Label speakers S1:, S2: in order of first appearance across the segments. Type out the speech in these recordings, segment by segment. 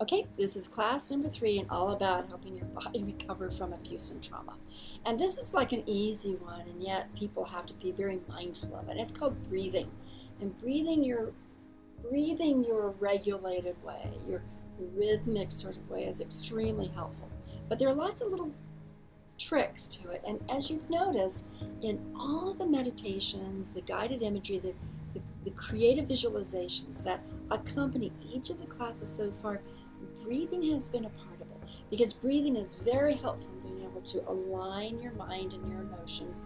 S1: Okay, this is class number 3 and all about helping your body recover from abuse and trauma. And this is like an easy one, and yet people have to be very mindful of it. It's called breathing. And breathing your regulated way, your rhythmic sort of way is extremely helpful. But there are lots of little tricks to it. And as you've noticed, in all of the meditations, the guided imagery, the creative visualizations that accompany each of the classes so far, breathing has been a part of it, because breathing is very helpful in being able to align your mind and your emotions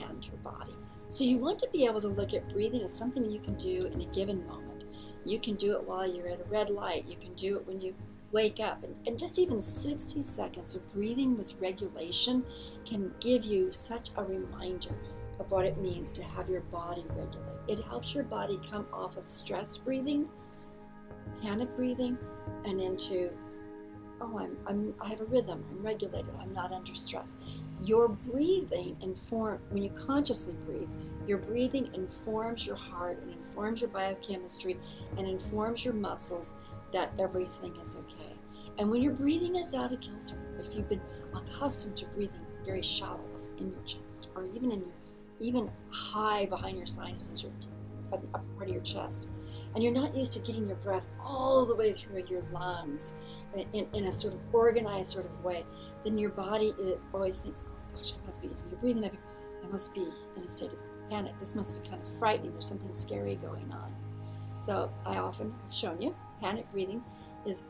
S1: and your body. So you want to be able to look at breathing as something you can do in a given moment. You can do it while you're at a red light. You can do it when you wake up. And just even 60 seconds of breathing with regulation can give you such a reminder of what it means to have your body regulate. It helps your body come off of stress breathing, panic breathing, and into, I have a rhythm, I'm regulated, I'm not under stress. Your breathing when you consciously breathe, your breathing informs your heart and informs your biochemistry and informs your muscles that everything is okay. And when your breathing is out of kilter, if you've been accustomed to breathing very shallowly in your chest, or even high behind your sinuses, at the upper part of your chest, and you're not used to getting your breath all the way through your lungs in a sort of organized sort of way, then your body always thinks, oh gosh, you're breathing up here, I must be in a state of panic, this must be kind of frightening, there's something scary going on. So I often have shown you, panic breathing it's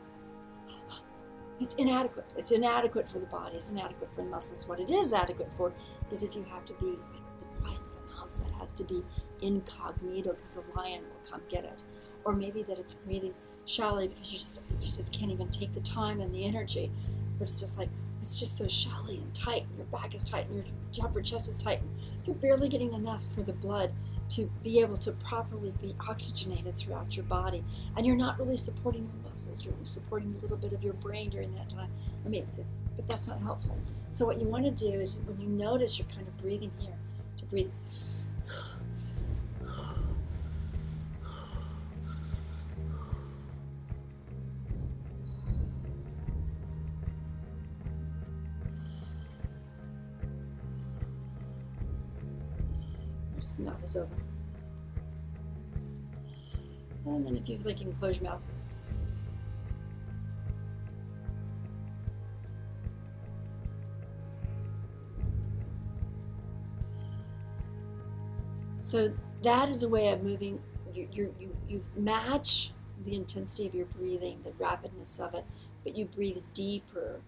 S1: inadequate. It's inadequate for the body, it's inadequate for the muscles. What it is adequate for is if you have to be like the quiet little mouse that has to be incognito because a lion will come get it. Or maybe that it's breathing shallowly because you just can't even take the time and the energy. But it's just so shallowly and tight, and your back is tight, and your upper chest is tight, and you're barely getting enough for the blood to be able to properly be oxygenated throughout your body. And you're not really supporting your muscles, you're only supporting a little bit of your brain during that time. But that's not helpful. So what you want to do is, when you notice you're kind of breathing here, to breathe the mouth is open. And then if you think, you can close your mouth. So that is a way of moving. You match the intensity of your breathing, the rapidness of it, but you breathe deeper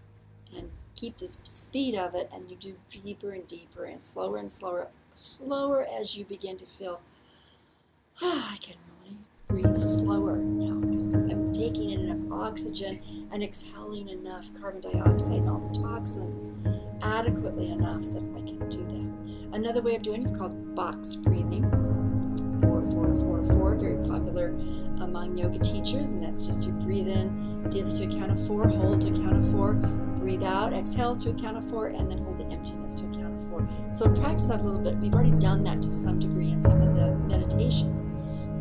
S1: and keep the speed of it, and you do deeper and deeper and slower as you begin to feel, I can really breathe slower now because I'm taking in enough oxygen and exhaling enough carbon dioxide and all the toxins adequately enough that I can do that. Another way of doing it is called box breathing. 4-4-4-4, very popular among yoga teachers, and that's just you breathe in deeply to a count of 4, hold to a count of 4, breathe out, exhale to a count of 4, and then hold the emptiness to a count of 4. So practice that a little bit. We've already done that to some degree in some of the meditations.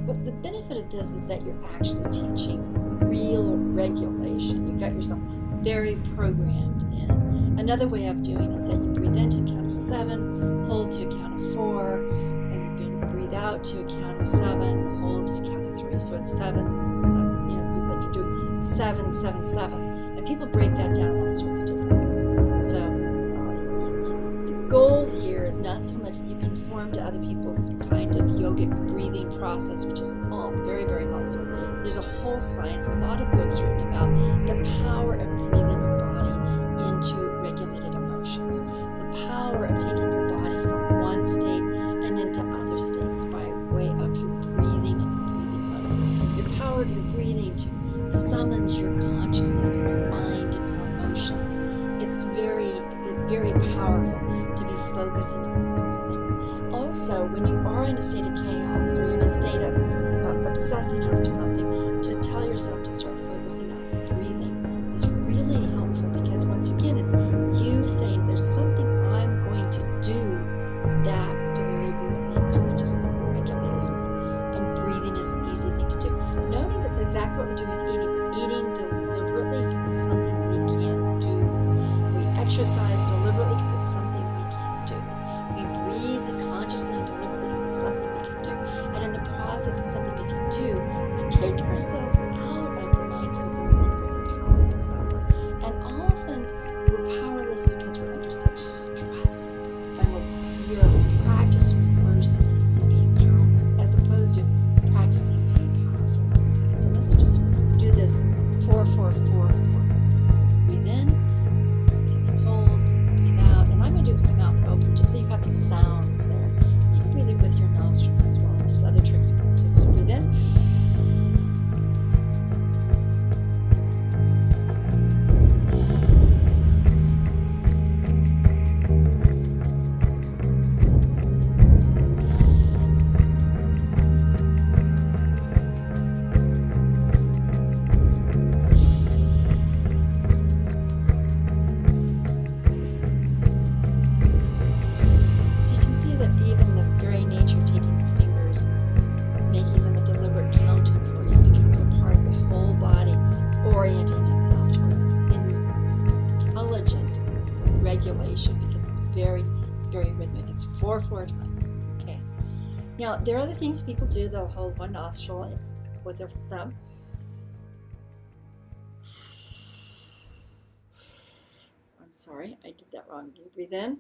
S1: But the benefit of this is that you're actually teaching real regulation. You've got yourself very programmed in. Another way of doing it is that you breathe in to a count of 7, hold to a count of 4, and breathe out to a count of 7, hold to a count of 3. So it's 7, 7, like you're doing 7, 7, 7. And people break that down in all sorts of different ways. So the goal here is not so much that you conform to other people's kind of yogic breathing process, which is all very, very helpful. There's a whole science, a lot of books written about the power of breathing your body into regulated emotions, the power of taking your body from one state and into other states by way of your breathing and your breathing level. Your power of your breathing to summons your consciousness and your mind and your emotions. It's very, very powerful to be focusing on your breathing. Also, when you are in a state of chaos or you're in a state of obsessing over something, to tell yourself to start focusing on your breathing is really helpful, because once again, it's you saying there's something I'm going to do that deliberately, consciously regulates me. And breathing is an easy thing to do. Noting that's exactly what we're doing with eating. Eating deliberately exercise deliberately because it's something we can do. We breathe consciously and deliberately because it's something we can do. And in the process of something we can do, we take ourselves out of the mindset of those things that we're powerless over. And often we're powerless because we're under such stress. And we are practicing worse than being powerless, as opposed to practicing being powerful. Okay, so let's just do this 4, 4, 4, 4. Breathe in, and then hold, breathe out. And I'm going to do it with my mouth open, just so you have the sounds there. You can breathe it with your nostrils as well. And there's other tricks you can do. So breathe in. See that even the very nature of taking your fingers and making them a deliberate counting for you becomes a part of the whole body, orienting itself toward intelligent regulation, because it's very, very rhythmic. It's 4, 4 times. Okay. Now, there are other things people do. They'll hold one nostril with their thumb. I'm sorry, I did that wrong. You breathe in.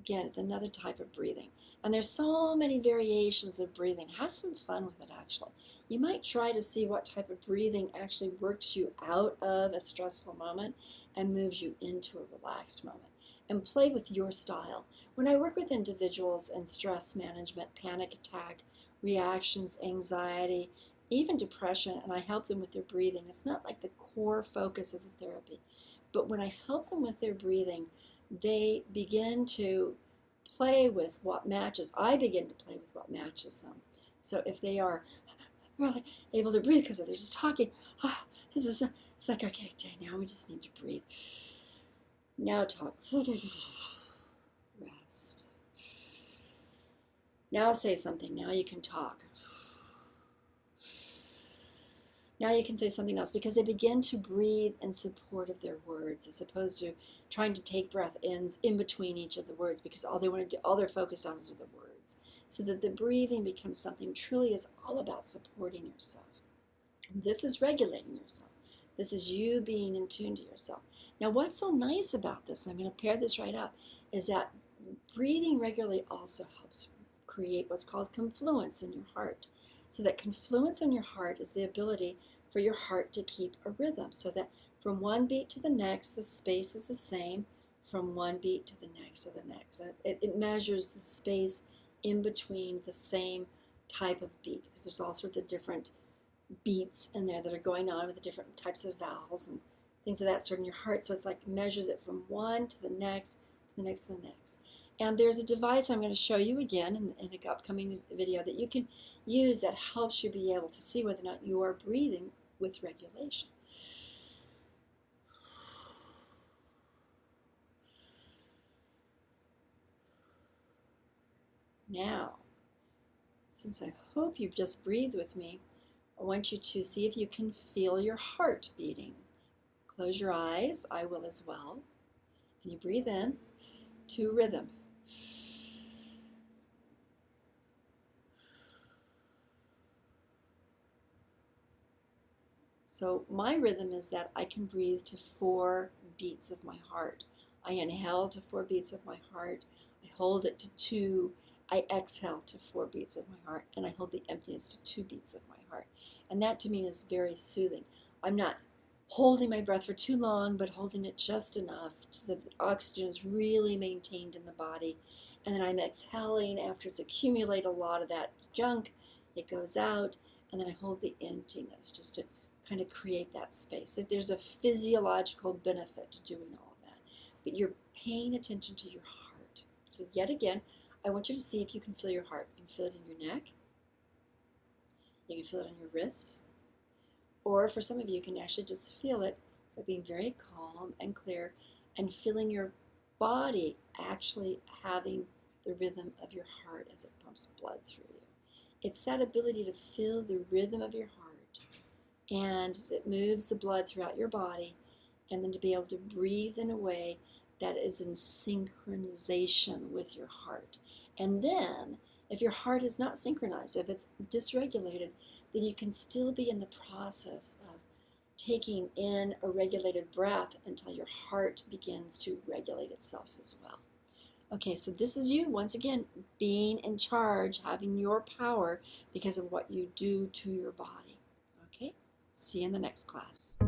S1: Again, it's another type of breathing. And there's so many variations of breathing. Have some fun with it, actually. You might try to see what type of breathing actually works you out of a stressful moment and moves you into a relaxed moment. And play with your style. When I work with individuals in stress management, panic attack, reactions, anxiety, even depression, and I help them with their breathing, it's not like the core focus of the therapy. But when I help them with their breathing, they begin to play with what matches. I begin to play with what matches them. So if they are really able to breathe because they're just talking, it's like, okay, now we just need to breathe. Now talk. Rest. Now say something. Now you can talk. Now you can say something else, because they begin to breathe in support of their words, as opposed to trying to take breath ins in between each of the words, because all they want to do, all they're focused on is the words. So that the breathing becomes something truly is all about supporting yourself. This is regulating yourself. This is you being in tune to yourself. Now, what's so nice about this, and I'm going to pair this right up, is that breathing regularly also helps create what's called confluence in your heart. So that confluence in your heart is the ability for your heart to keep a rhythm, so that from one beat to the next, the space is the same from one beat to the next to the next. And it measures the space in between the same type of beat, because there's all sorts of different beats in there that are going on with the different types of vowels and things of that sort in your heart. So it's like measures it from one to the next, to the next, to the next. And there's a device I'm going to show you again in an upcoming video that you can use that helps you be able to see whether or not you are breathing with regulation. Now, since I hope you've just breathed with me, I want you to see if you can feel your heart beating. Close your eyes, I will as well. And you breathe in to rhythm. So my rhythm is that I can breathe to 4 beats of my heart. I inhale to 4 beats of my heart. I hold it to 2. I exhale to 4 beats of my heart. And I hold the emptiness to 2 beats of my heart. And that to me is very soothing. I'm not holding my breath for too long, but holding it just enough so that oxygen is really maintained in the body. And then I'm exhaling after it's accumulated a lot of that junk. It goes out. And then I hold the emptiness just to kind of create that space. There's a physiological benefit to doing all of that, but you're paying attention to your heart. So yet again, I want you to see if you can feel your heart. You can feel it in your neck. You can feel it on your wrist. Or for some of you, you can actually just feel it by being very calm and clear and feeling your body actually having the rhythm of your heart as it pumps blood through you. It's that ability to feel the rhythm of your heart and as it moves the blood throughout your body, and then to be able to breathe in a way that is in synchronization with your heart. And then, if your heart is not synchronized, if it's dysregulated, then you can still be in the process of taking in a regulated breath until your heart begins to regulate itself as well. Okay, so this is you, once again, being in charge, having your power because of what you do to your body. Okay, see you in the next class.